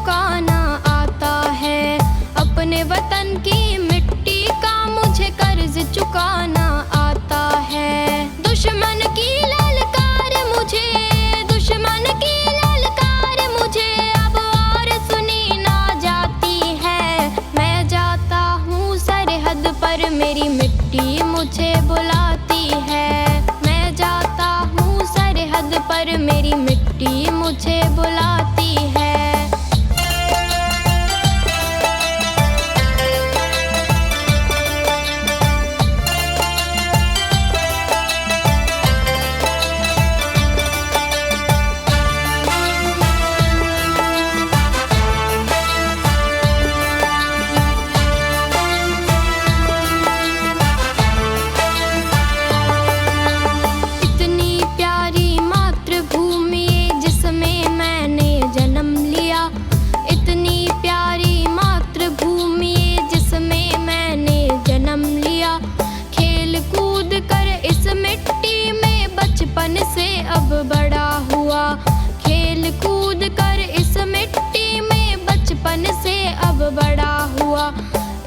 चुकाना आता है। अपने वतन की मिट्टी का मुझे कर्ज चुकाना आता है। दुश्मन की ललकार मुझे, दुश्मन की ललकार मुझे अब और सुनी ना जाती है। मैं जाता हूँ सरहद पर, मेरी मिट्टी मुझे बुलाती है। मैं जाता हूँ सरहद पर, मेरी मिट्टी मुझे बुलाती है। से अब बड़ा हुआ, खेल कूद कर इस मिट्टी में बचपन से अब बड़ा हुआ।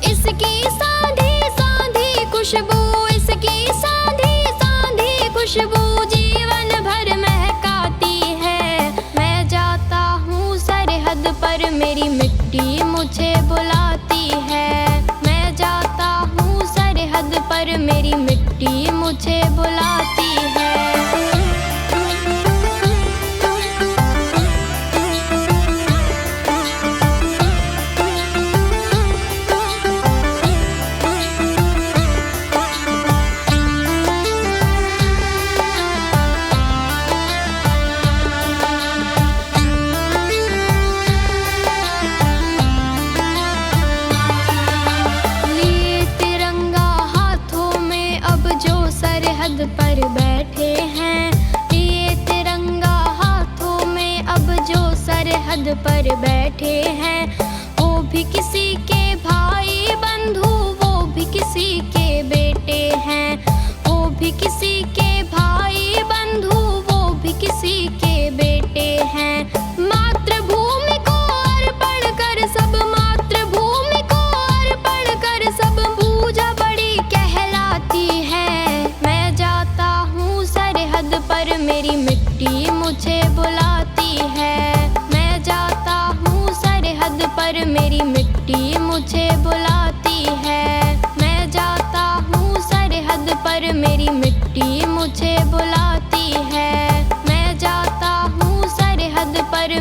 इसकी साधी साधी खुशबू, इसकी साधी साधी खुशबू जीवन भर महकाती है। मैं जाता हूँ सरहद पर, मेरी मिट्टी मुझे बुलाती है। मैं जाता हूँ सरहद पर, मेरी मिट्टी मुझे बुलाती है। पर बैठे हैं, ये तिरंगा हाथों में अब जो सरहद पर बैठे हैं। वो भी किसी के भाई बंधु, वो भी किसी के बेटे हैं। वो भी किसी के भाई बंधु, वो भी किसी के बेटे हैं। मातृभूमि को अर्पण कर सब, मातृभूमि को अर्पण कर सब, पूजा बड़ी कहलाती है। मैं जाता हूँ सरहद पर, मेरी मिट्टी मुझे बुलाती है। मैं जाता हूँ सरहद पर, मेरी मिट्टी मुझे बुलाती है। मैं जाता हूँ सरहद पर, मेरी मिट्टी मुझे बुलाती है। मैं जाता हूँ सरहद पर,